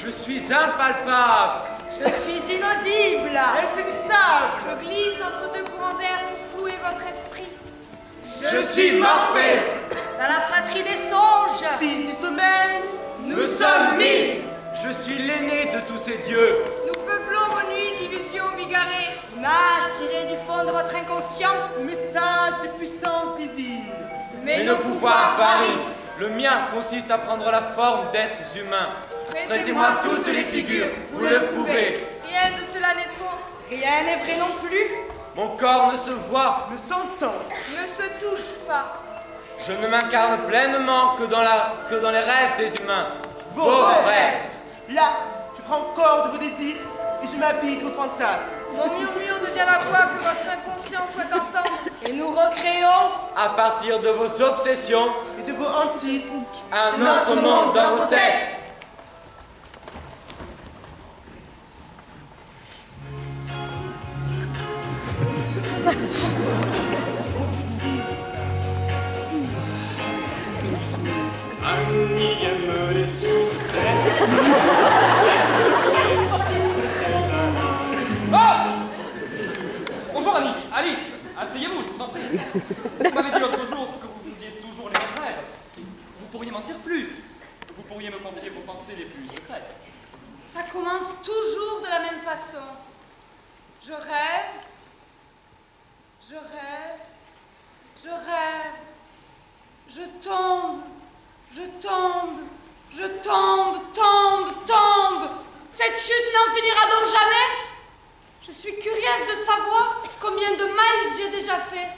Je suis impalpable. Je suis inaudible. Insaisissable. Je glisse entre deux courants d'air pour flouer votre esprit. Je suis Morphée. Dans la fratrie des songes. Fils du sommeil. Nous sommes mille. Je suis l'aîné de tous ces dieux. Nous peuplons vos nuits d'illusions bigarrées. Image tirée du fond de votre inconscient. Message de puissance divine. Mais nos pouvoirs varient. Le mien consiste à prendre la forme d'êtres humains. Traitez-moi toutes les figures, vous le pouvez. Rien de cela n'est faux. Rien n'est vrai non plus. Mon corps ne se voit. Ne s'entend. Ne se touche pas. Je ne m'incarne pleinement que dans les rêves des humains. Vos rêves. Là, je prends corps de vos désirs et je m'habille vos fantasmes. Mon murmure devient la voix que votre inconscient souhaite entendre. Et nous recréons À partir de vos obsessions, Et de vos hantises. un autre monde dans vos têtes. Annie aime les succès. Bonjour Annie, Alice, asseyez-vous, je vous en prie. Vous m'avez dit l'autre jour que vous faisiez toujours les mêmes rêves. Vous pourriez m'en dire plus. Vous pourriez me confier vos pensées les plus secrètes. Ça commence toujours de la même façon. Je rêve. Je rêve. Je rêve. Je tombe. Je tombe. Je tombe, tombe. Cette chute n'en finira donc jamais. Je suis curieuse de savoir combien de miles j'ai déjà fait.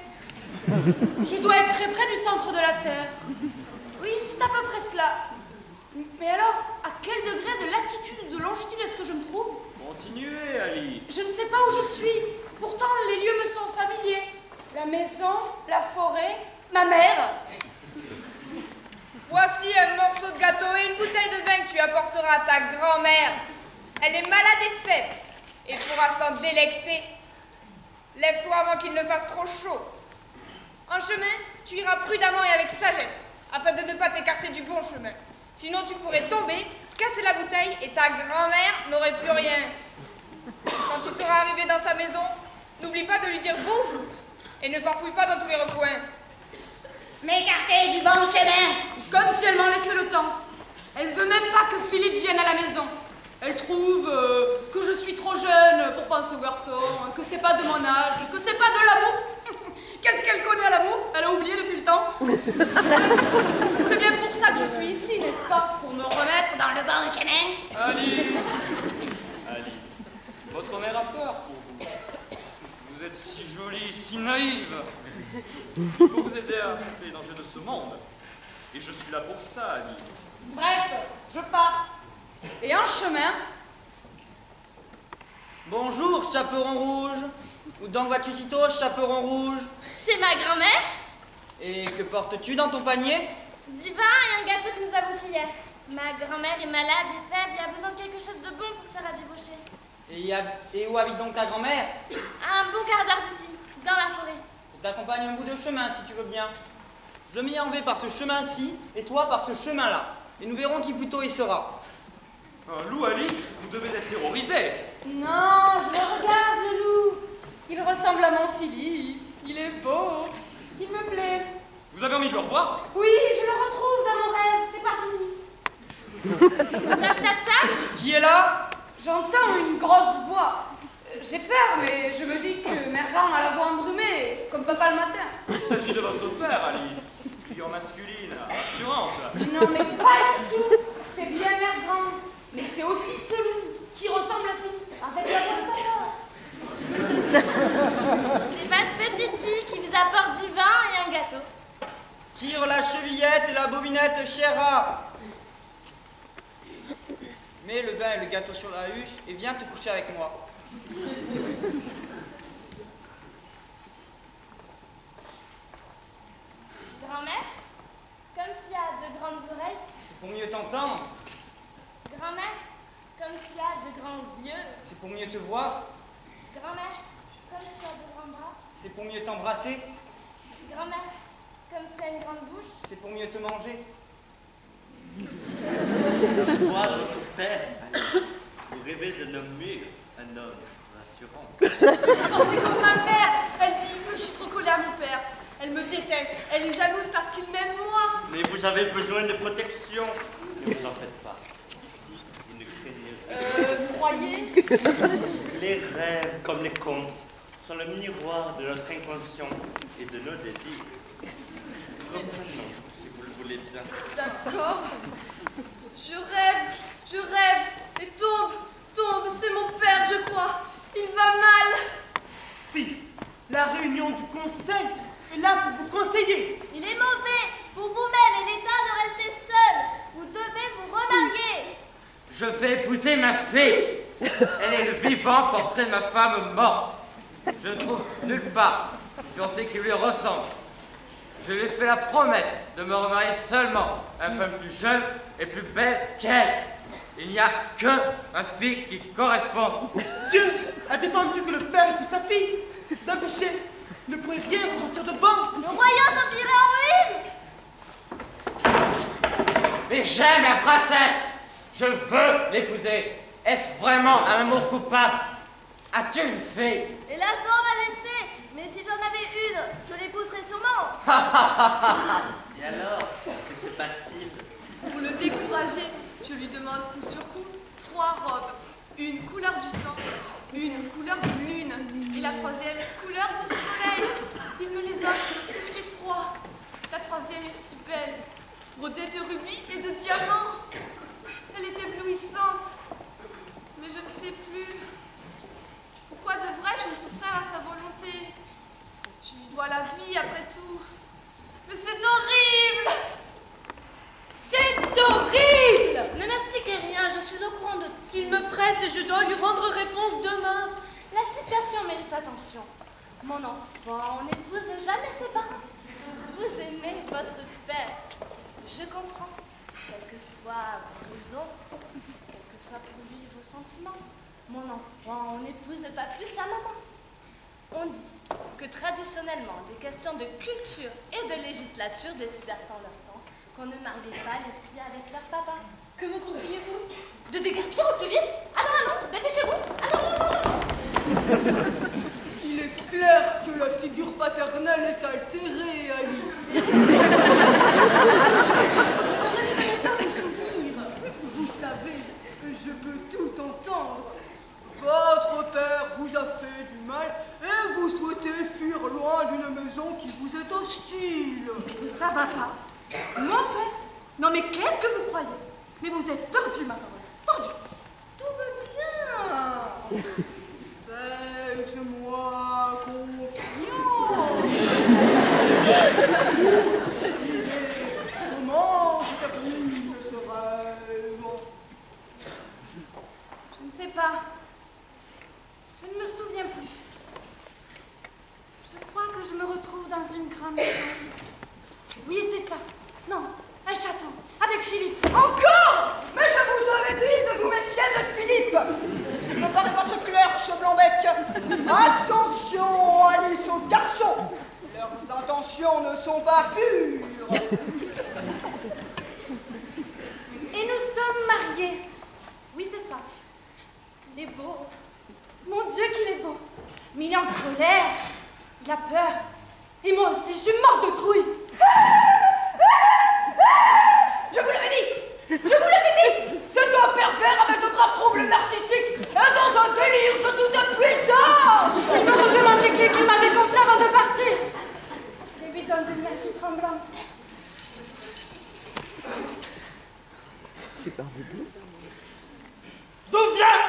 Je dois être très près du centre de la Terre. Oui, c'est à peu près cela. Mais alors, à quel degré de latitude ou de longitude est-ce que je me trouve? Continuez, Alice. Je ne sais pas où je suis. Pourtant, les lieux me sont familiers. La maison, la forêt, ma mère. Voici un morceau de gâteau et une bouteille de vin que tu apporteras à ta grand-mère. Elle est malade et faible et pourra s'en délecter. Lève-toi avant qu'il ne fasse trop chaud. En chemin, tu iras prudemment et avec sagesse, afin de ne pas t'écarter du bon chemin. Sinon, tu pourrais tomber, casser la bouteille et ta grand-mère n'aurait plus rien. Quand tu seras arrivé dans sa maison, n'oublie pas de lui dire bonjour et ne farfouille pas dans tous les recoins. M'écarter du bon chemin. Comme si elle m'en laissait le temps. Elle veut même pas que Philippe vienne à la maison. Elle trouve que je suis trop jeune pour penser au garçon, que c'est pas de mon âge, que c'est pas de l'amour. Qu'est-ce qu'elle connaît à l'amour? Elle a oublié depuis le temps. C'est bien pour ça que je suis ici, n'est-ce pas? Pour me remettre dans le bon chemin. Alice. Alice, votre mère a peur pour vous. Vous êtes si jolie, si naïve. Il faut vous aider à affronter les dangers de ce monde. Et je suis là pour ça, Alice. Bref, je pars. Et en chemin... Bonjour, chaperon rouge. Où donc vas-tu sitôt, chaperon rouge? C'est ma grand-mère. Et que portes-tu dans ton panier? Du vin et un gâteau que nous avons pris hier. Ma grand-mère est malade et faible et a besoin de quelque chose de bon pour se rabibaucher. Et où habite donc ta grand-mère? À un bon quart d'heure d'ici, dans la forêt. Je t'accompagne un bout de chemin si tu veux bien. Je m'y en vais par ce chemin-ci et toi par ce chemin-là. Et nous verrons qui plutôt y sera. Un loup, Alice, vous devez être terrorisé. Non, je le regarde, le loup. Il ressemble à mon Philippe. Il est beau. Il me plaît. Vous avez envie de le revoir? Oui, je le retrouve dans mon rêve. C'est pas fini. Tac, tac, tac. Qui est là? J'entends une grosse voix. J'ai peur, mais je me dis que Merran a la voix embrumée, comme papa le matin. Il s'agit de votre père, Alice. Figure masculine, rassurante. Non, mais pas du tout. C'est bien Merran. Mais c'est aussi ce loup qui ressemble à Philippe, avec la voix de papa. C'est votre petite fille qui vous apporte du vin et un gâteau. Tire la chevillette et la bobinette, chéra. Mets le vin et le gâteau sur la huche et viens te coucher avec moi. Grand-mère, comme tu as de grandes oreilles. C'est pour mieux t'entendre. Grand-mère, comme tu as de grands yeux. C'est pour mieux te voir. Grand-mère, comme tu as de grands bras. C'est pour mieux t'embrasser. Grand-mère, comme tu as une grande bouche. C'est pour mieux te manger. Moi, votre père, vous rêvez de nommer un homme rassurant. C'est comme ma mère. Elle dit que je suis trop collée à mon père. Elle me déteste. Elle est jalouse parce qu'il m'aime moi. Mais vous avez besoin de protection. Ne vous en faites pas. Ici, vous ne craignez rien. Vous croyez? Les rêves, comme les contes, sont le miroir de notre inconscient et de nos désirs. Reprenons, si vous le voulez bien. D'accord. Je rêve. Et tombe, c'est mon père, je crois. Il va mal. Si, la réunion du conseil est là pour vous conseiller. Il est mauvais pour vous-même et l'État de rester seul. Vous devez vous remarier. Je vais épouser ma fille. Elle est le vivant portrait de ma femme morte. Je ne trouve nulle part une fiancée qui lui ressemble. Je lui ai fait la promesse de me remarier seulement à une femme plus jeune et plus belle qu'elle. Il n'y a que ma fille qui correspond. Dieu a défendu que le père épouse sa fille. D'un péché, ne pourrait rien vous sortir de bon. Le royaume s'empirait en ruine. Mais j'aime la princesse. Je veux l'épouser. Est-ce vraiment un amour coupable? As-tu une fille? Hélas non, Majesté. Mais si j'en avais une, je l'épouserais sûrement. Et alors, que se passe-t-il? Pour le décourager, je lui demande coup sur coup 3 robes. Une couleur du temps, une couleur de lune et la 3e couleur du soleil. Il me les offre toutes les 3. La 3e est si belle, brodée de rubis et de diamants. Elle est éblouissante, mais je ne sais plus. Pourquoi devrais-je me soustraire à sa volonté? Je lui dois la vie après tout. Mais c'est horrible! C'est horrible! Ne m'expliquez rien, je suis au courant de tout. Il me presse et je dois lui rendre réponse demain. La situation mérite attention. Mon enfant n'épouse jamais ses parents. Vous aimez votre père. Je comprends. Quelle que soit vos raisons, quels que soient pour lui vos sentiments, mon enfant n'épouse pas plus sa maman. On dit que traditionnellement, des questions de culture et de législature décidèrent en leur temps qu'on ne mariait pas les filles avec leur papa. Que me conseillez-vous? De déguerpir au plus vite? Ah non, dépêchez-vous! Ah non. Il est clair que la figure paternelle est altérée, Alice. Vous savez, je peux tout entendre. Votre père vous a fait du mal et vous souhaitez fuir loin d'une maison qui vous est hostile. Mais ça va pas. Mon père? Non mais qu'est-ce que vous croyez? Mais vous êtes tordu, ma parole. Tordu. Tout va bien. Faites-moi confiance. Comment se termine ce rêve? Je ne sais pas. Je ne me souviens plus. Je crois que je me retrouve dans une grande maison. Oui, c'est ça. Non, un château, avec Philippe. Encore? Mais je vous avais dit de vous méfier de Philippe. Il me paraît pas très clair, ce blanc-bec. Attention, Alice, aux garçons. Leurs intentions ne sont pas pures. Et nous sommes mariés. Oui, c'est ça. Il est beau. Mon Dieu, qu'il est beau. Mais il est en colère. Il a peur. Et moi aussi, je suis morte de trouille. Je vous l'avais dit. Je vous l'avais dit. C'est un pervers avec de graves troubles narcissiques et dans un délire de toute puissance. Il me redemande les clés qu'il m'avait confiées avant de partir. Et lui donne d'une main si tremblante. D'où vient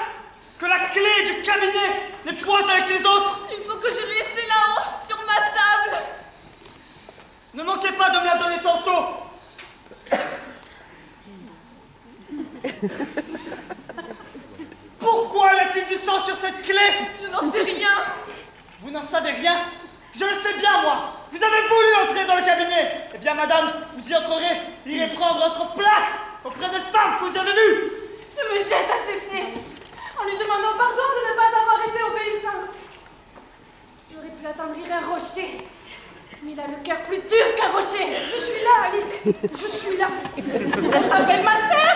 que la clé du cabinet n'est point avec les autres? Il faut que je laisse là-haut, sur ma table. Ne manquez pas de me la donner tantôt. Pourquoi y a-t-il du sang sur cette clé? Je n'en sais rien. Vous n'en savez rien? Je le sais bien, moi. Vous avez voulu entrer dans le cabinet. Eh bien, madame, vous y entrerez. Irez prendre votre place auprès des femmes que vous avez vues. Je me jette à ses pieds, en lui demandant pardon de ne pas avoir été obéissante. J'aurais pu attendrir un rocher, mais il a le cœur plus dur qu'un rocher. Je suis là, Alice. Je suis là. Elle s'appelle ma sœur.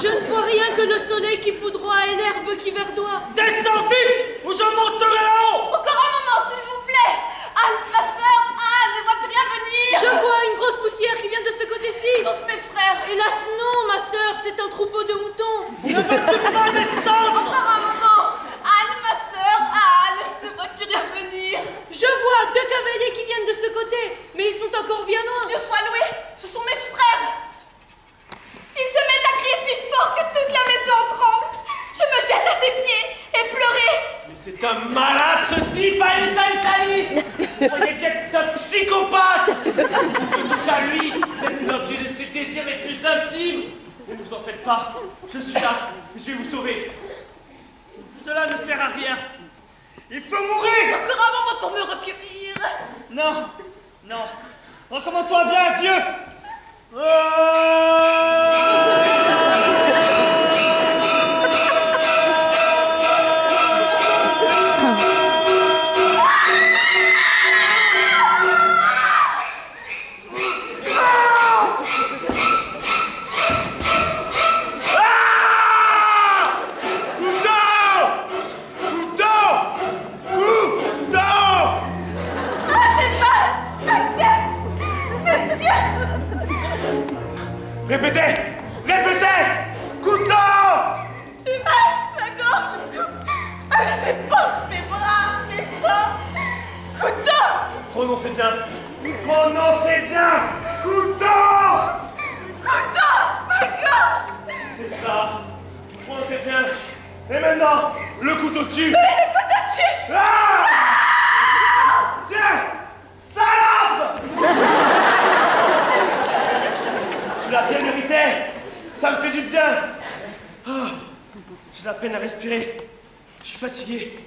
Je ne vois rien que le soleil qui poudroie et l'herbe qui verdoie. Descends vite ou je monterai en haut. Encore un moment, s'il vous plaît. Anne, ma sœur, Anne, vois-tu rien venir? Je vois une grosse poussière qui vient de ce côté-ci. Sont-ce mes frères? Hélas non, ma sœur, c'est un troupeau de moutons. Ne veux-tu pas descendre? Encore un moment. Anne, ma sœur, Anne, ne vois-tu rien venir? Je vois 2 cavaliers qui viennent de ce côté, mais ils sont encore bien loin. Dieu soit loué, ce sont mes frères. Ils se mettent à crier si fort que toute la maison tremble. Je me jette à ses pieds et pleurer. Mais c'est un malade ce type, Alice, Alice, Alice. Vous voyez bien que c'est un psychopathe. Tout à lui, vous êtes l'objet de ses désirs les plus intimes. Ne vous en faites pas, je suis là, je vais vous sauver. Cela ne sert à rien. Il faut mourir. Encore un moment pour me recueillir. Non, non. Recommande-toi bien à Dieu. Répétez! Répétez! Couteau! J'ai mal, ma gorge, j'ai pas mes bras, mes seins. Couteau! Prononcez bien! Prononcez bien! Couteau! Couteau! Ma gorge! C'est ça! Prononcez bien! Et maintenant, le couteau tue! Le couteau tue! Ah! Tiens! Salope! Tu l'as bien mérité! Ça me fait du bien! Oh, j'ai la peine à respirer. Je suis fatigué.